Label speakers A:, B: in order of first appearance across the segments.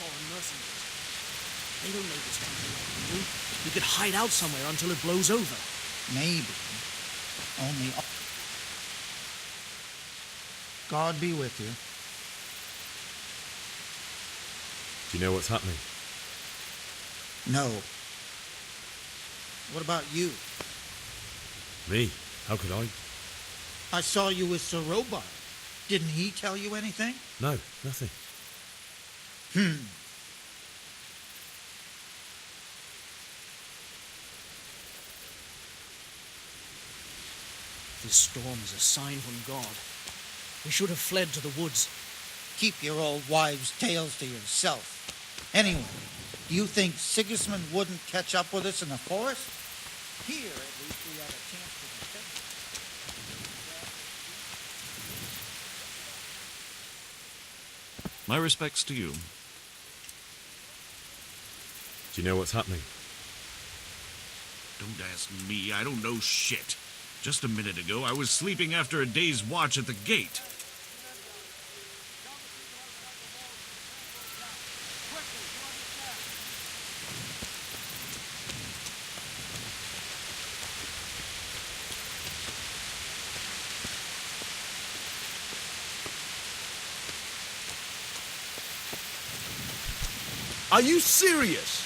A: foreign mercenaries. They don't know this country like we do. We could hide out somewhere until it blows over.
B: Maybe. Only... God be with you.
C: Do you know what's happening?
B: No. What about you?
C: Me? How could I?
B: I saw you with Sir Robard. Didn't he tell you anything?
C: No, nothing.
A: This storm is a sign from God. We should have fled to the woods.
B: Keep your old wives' tales to yourself. Anyway, do you think Sigismund wouldn't catch up with us in the forest? Here, at least, we have a chance to defend
D: My respects to you.
C: Do you know what's happening?
D: Don't ask me, I don't know shit. Just a minute ago, I was sleeping after a day's watch at the gate.
E: Are you serious?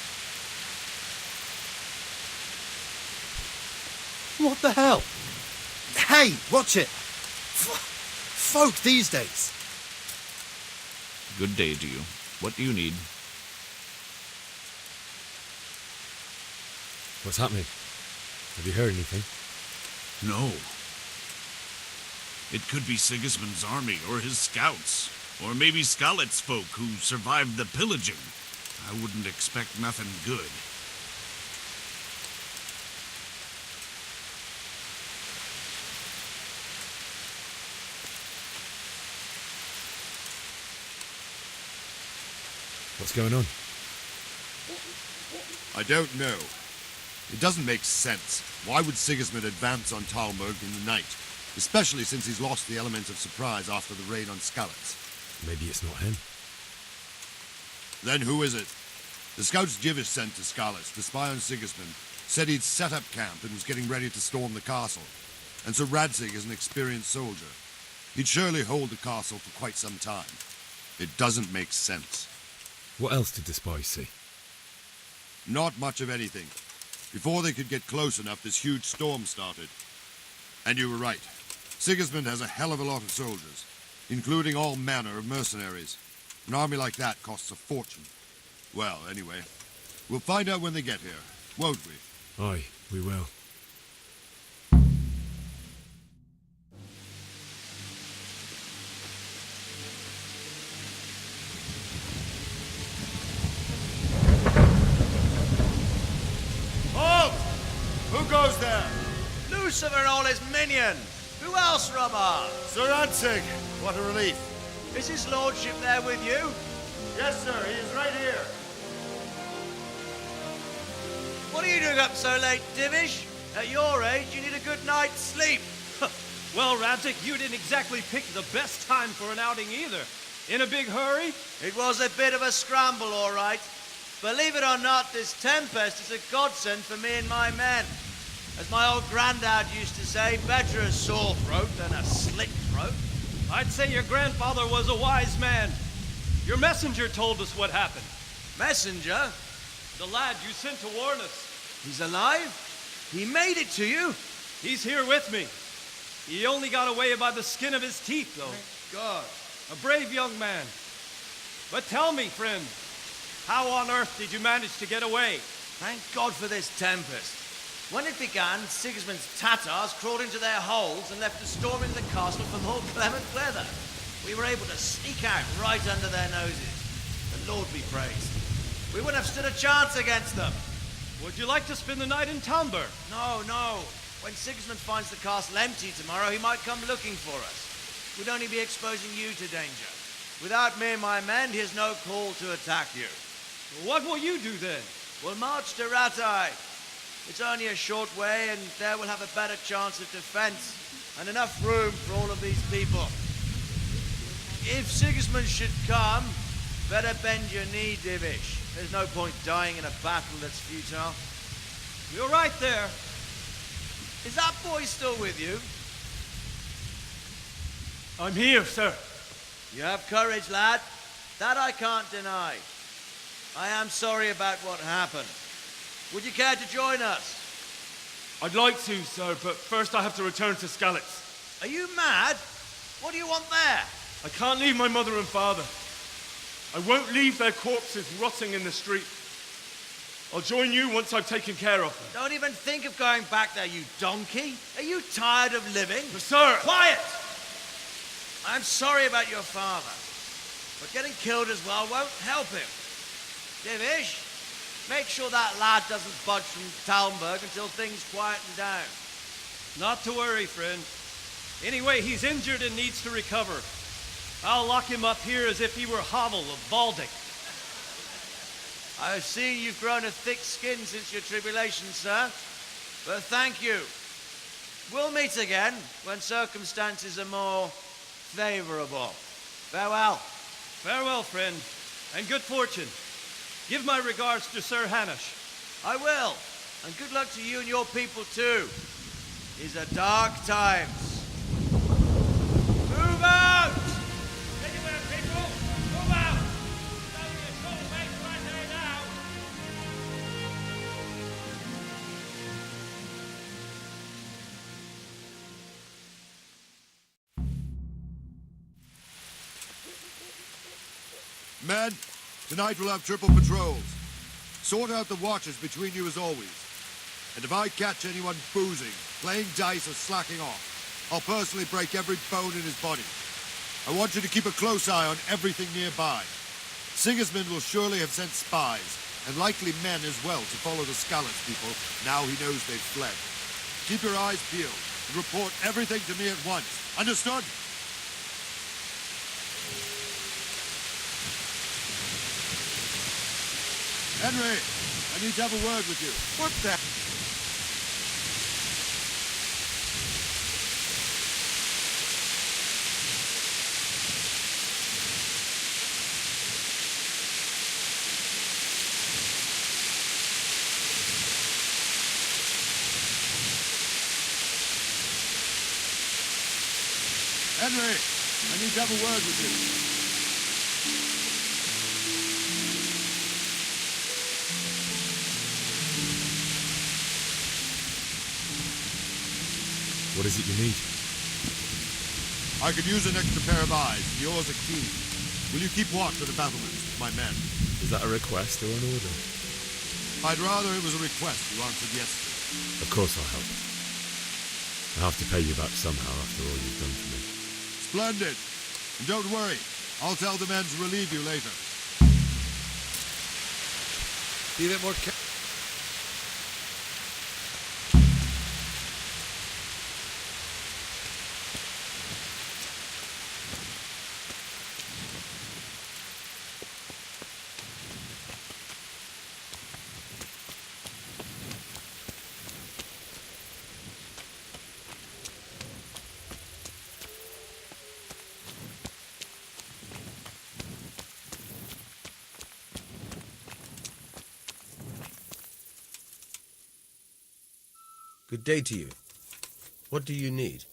E: What the hell? Hey, watch it! Folk these days.
D: Good day to you. What do you need?
C: What's happening? Have you heard anything?
D: No. It could be Sigismund's army, or his scouts, or maybe Skalit's folk who survived the pillaging. I wouldn't expect nothing good.
C: What's going on?
E: I don't know. It doesn't make sense. Why would Sigismund advance on Talmberg in the night? Especially since he's lost the element of surprise after the raid on Skalitz.
C: Maybe it's not him.
E: Then who is it? The scouts Jivish sent to Skalitz to spy on Sigismund said he'd set up camp and was getting ready to storm the castle. And Sir Radzig is an experienced soldier. He'd surely hold the castle for quite some time. It doesn't make sense.
C: What else did the spies see?
E: Not much of anything. Before they could get close enough, this huge storm started. And you were right. Sigismund has a hell of a lot of soldiers, including all manner of mercenaries. An army like that costs a fortune. Well, anyway, we'll find out when they get here, won't we?
C: Aye, we will.
E: Halt! Who goes there?
F: Lucifer and all his minions. Who else, Robert?
E: Sir Radzig. What a relief.
F: Is his lordship there with you?
E: Yes, sir. He is right here.
F: What are you doing up so late, Divish? At your age, you need a good night's sleep.
G: Well, Radzig, you didn't exactly pick the best time for an outing either. In a big hurry?
F: It was a bit of a scramble, all right. Believe it or not, this tempest is a godsend for me and my men. As my old granddad used to say, better a sore throat than a slit throat.
G: I'd say your grandfather was a wise man. Your messenger told us what happened.
F: Messenger?
G: The lad you sent to warn us.
F: He's alive? He made it to you?
G: He's here with me. He only got away by the skin of his teeth, though.
F: Thank God.
G: A brave young man. But tell me, friend, how on earth did you manage to get away?
F: Thank God for this tempest. When it began, Sigismund's Tatars crawled into their holes and left us storming the castle for more clement weather. We were able to sneak out right under their noses. The Lord be praised. We wouldn't have stood a chance against them.
G: Would you like to spend the night in Talmberg?
F: No, no. When Sigismund finds the castle empty tomorrow, he might come looking for us. We'd only be exposing you to danger. Without me and my men, he has no call to attack you.
G: What will you do then?
F: We'll march to Ratai. It's only a short way, and there we'll have a better chance of defense and enough room for all of these people. If Sigismund should come, Better bend your knee, Divish. There's no point dying in a battle that's futile.
G: You're right there.
F: Is that boy still with you?
G: I'm here, sir.
F: You have courage, lad. That I can't deny. I am sorry about what happened. Would you care to join us?
G: I'd like to, sir, but first I have to return to Skalitz.
F: Are you mad? What do you want there?
G: I can't leave my mother and father. I won't leave their corpses rotting in the street. I'll join you once I've taken care of them.
F: Don't even think of going back there, you donkey. Are you tired of living?
G: But sir!
F: Quiet! I'm sorry about your father, but getting killed as well won't help him. Divish, make sure that lad doesn't budge from Talmberg until things quieten down.
G: Not to worry, friend. Anyway, he's injured and needs to recover. I'll lock him up here as if he were Havel of Baldic.
F: I've seen you've grown a thick skin since your tribulation, sir. But thank you. We'll meet again when circumstances are more favorable. Farewell.
G: Farewell, friend, and good fortune. Give my regards to Sir Hanush.
F: I will. And good luck to you and your people, too. These are dark times. Move out!
G: Anywhere, people! Move out! Right there now!
E: Men, tonight we'll have triple patrols. Sort out the watches between you as always. And if I catch anyone boozing, playing dice or slacking off, I'll personally break every bone in his body. I want you to keep a close eye on everything nearby. Sigismund will surely have sent spies, and likely men as well, to follow the Skalitz people now he knows they've fled. Keep your eyes peeled and report everything to me at once. Understood? Henry, I need to have a word with you.
B: What the?
E: Henry, I need to have a word with you.
C: What is it you need?
E: I could use an extra pair of eyes. Yours are keen. Will you keep watch of the battlements with my men?
C: Is that a request or an order?
E: I'd rather it was a request you answered yes to.
C: Of course I'll help. I have to pay you back somehow after all you've done for me.
E: Splendid. And don't worry. I'll tell the men to relieve you later.
B: Be a bit more
H: Good day to you. What do you need?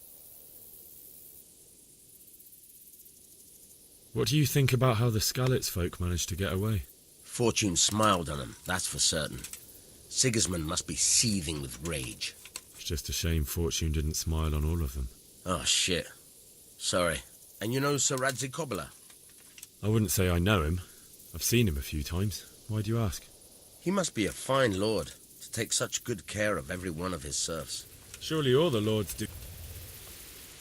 C: What do you think about how the Skalitz folk managed to get away?
H: Fortune smiled on him, that's for certain. Sigismund must be seething with rage.
C: It's just a shame Fortune didn't smile on all of them.
H: Oh, shit. Sorry. And you know Sir Radzikobala?
C: I wouldn't say I know him. I've seen him a few times. Why do you ask?
H: He must be a fine lord to take such good care of every one of his serfs.
C: Surely all the lords do.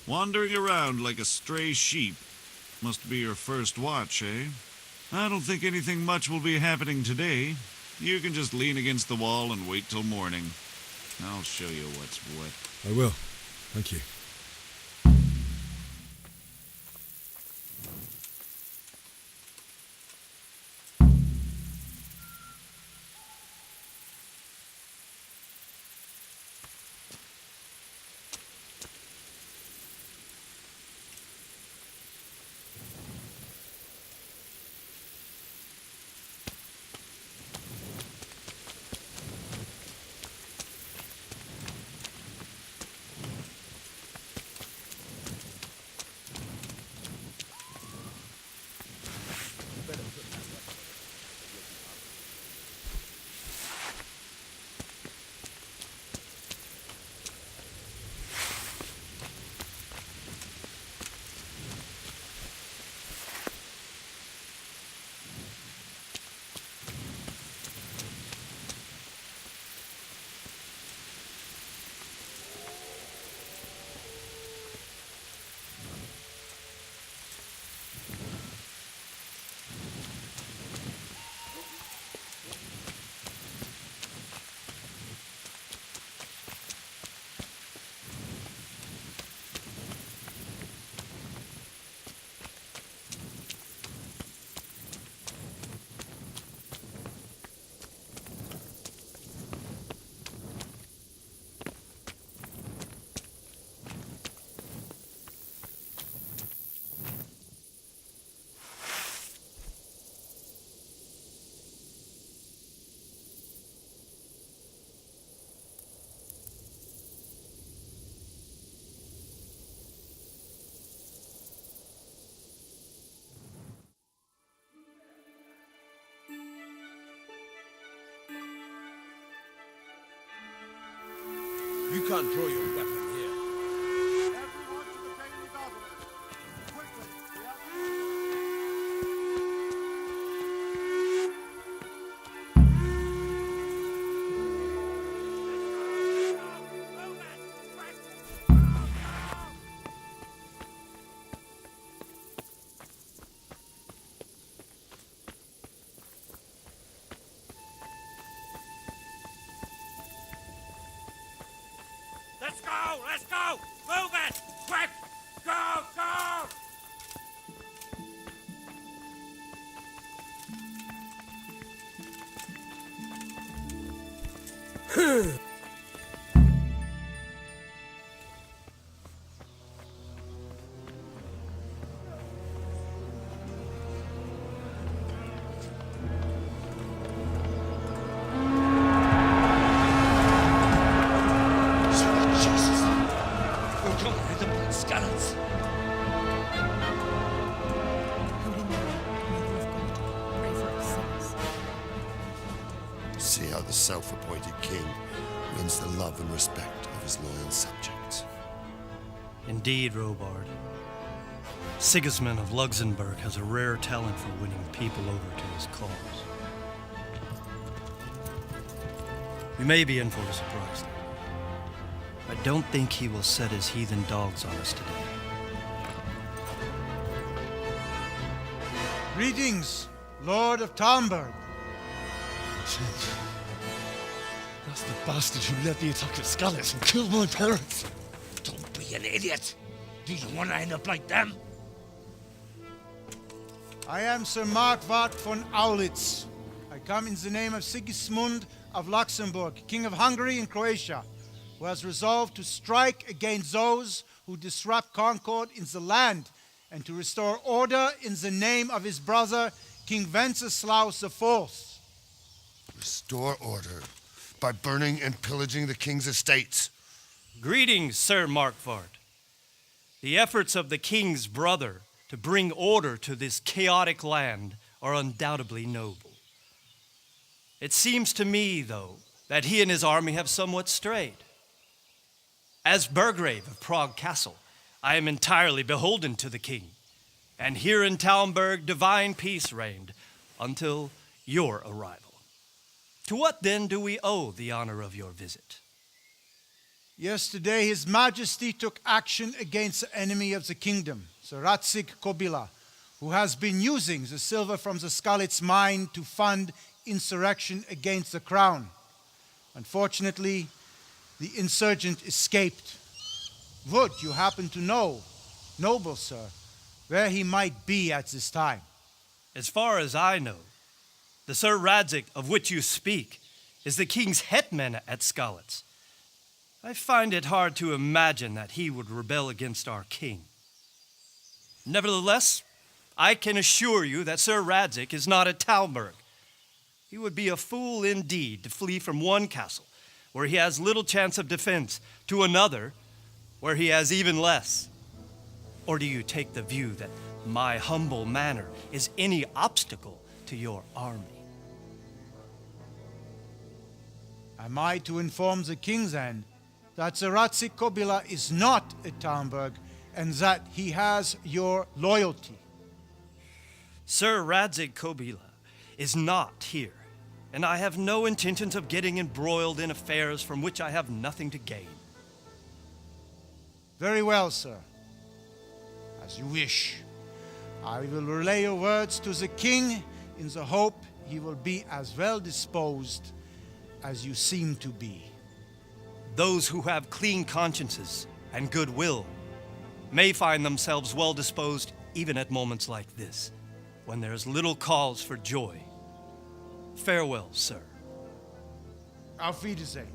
D: Wandering around like a stray sheep must be your first watch, eh? I don't think anything much will be happening today. You can just lean against the wall and wait till morning. I'll show you what's what.
C: I will. Thank you.
I: You can't draw your weapon here.
E: Everyone to the daily battle. Quickly.
I: Let's go! Let's go! Move it! Quick! Go! Go! Jesus! We're going to hit them with scallops.
J: Holy Mary, Mother of God, pray for us sinners.
E: See how the self-appointed king wins the love and respect of his loyal subjects.
K: Indeed, Robard. Sigismund of Luxembourg has a rare talent for winning people over to his cause. We may be in for a surprise. I don't think he will set his heathen dogs on us today.
B: Greetings, Lord of Talmberg.
I: Shit. That's the bastard who led the attack at Scallops and killed my parents. Don't be an idiot. Do you want to end up like them?
B: I am Sir Markwart von Aulitz. I come in the name of Sigismund of Luxembourg, King of Hungary and Croatia, who has resolved to strike against those who disrupt concord in the land and to restore order in the name of his brother, King Wenceslaus IV.
E: Restore order by burning and pillaging the king's estates.
K: Greetings, Sir Markwart. The efforts of the king's brother to bring order to this chaotic land are undoubtedly noble. It seems to me, though, that he and his army have somewhat strayed. As Burgrave of Prague Castle, I am entirely beholden to the king, and here in Talmberg divine peace reigned until your arrival. To what then do we owe the honor of your visit?
B: Yesterday, His Majesty took action against the enemy of the kingdom, Sir Radzig Kobyla, who has been using the silver from the Skalitz mine to fund insurrection against the crown. Unfortunately, the insurgent escaped. Would you happen to know, noble sir, where he might be at this time?
K: As far as I know, the Sir Radzig of which you speak is the king's hetman at Skalitz. I find it hard to imagine that he would rebel against our king. Nevertheless, I can assure you that Sir Radzig is not at Talmberg. He would be a fool indeed to flee from one castle where he has little chance of defense to another where he has even less. Or do you take the view that my humble manner is any obstacle to your army?
B: Am I to inform the king then that Sir Radzig Kobyla is not at Talmberg and that he has your loyalty?
K: Sir Radzig Kobyla is not here, and I have no intentions of getting embroiled in affairs from which I have nothing to gain.
B: Very well, sir. As you wish. I will relay your words to the king in the hope he will be as well disposed as you seem to be.
K: Those who have clean consciences and goodwill may find themselves well disposed even at moments like this, when there is little cause for joy. Farewell, sir.
B: Auf Wiedersehen.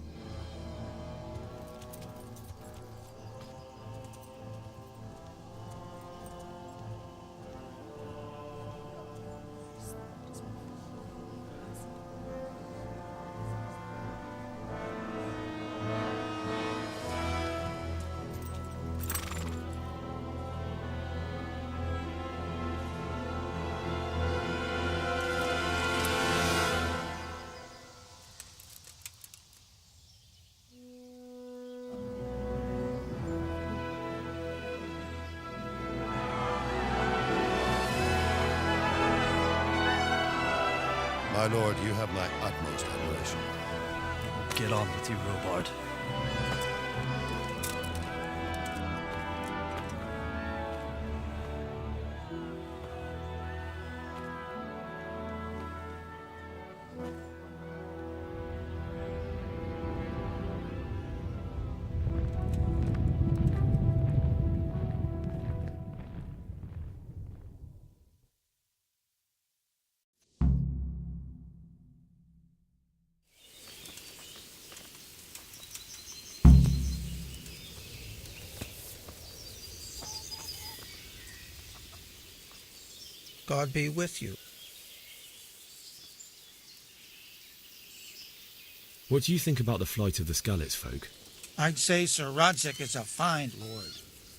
E: My lord, you have my utmost admiration.
K: Get on with you, Robard.
L: God be with you.
C: What do you think about the flight of the Skalitz folk?
L: I'd say Sir Rodzik is a fine lord.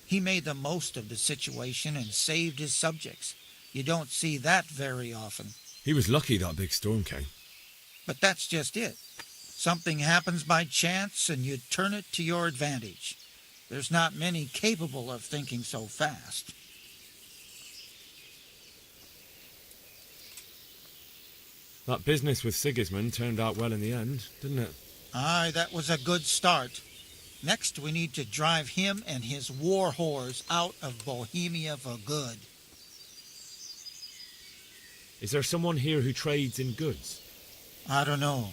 L: He made the most of the situation and saved his subjects. You don't see that very often.
C: He was lucky that big storm came.
L: But that's just it. Something happens by chance and you turn it to your advantage. There's not many capable of thinking so fast.
C: That business with Sigismund turned out well in the end, didn't it?
L: Aye, that was a good start. Next, we need to drive him and his war whores out of Bohemia for good.
C: Is there someone here who trades in goods?
L: I don't know.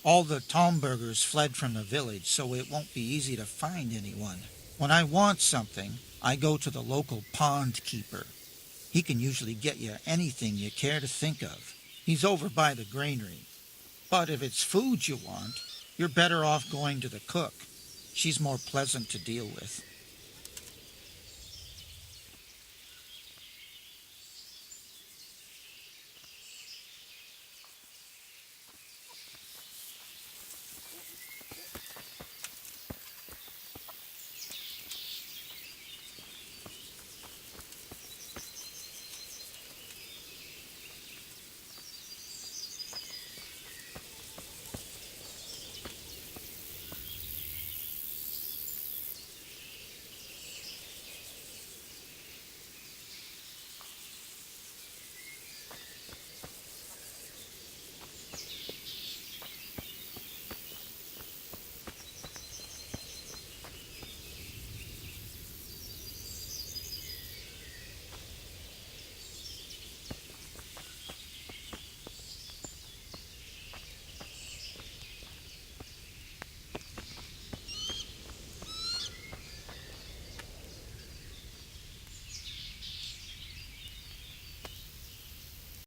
L: All the Tomburgers fled from the village, so it won't be easy to find anyone. When I want something, I go to the local pond keeper. He can usually get you anything you care to think of. He's over by the granary. But if it's food you want, you're better off going to the cook. She's more pleasant to deal with.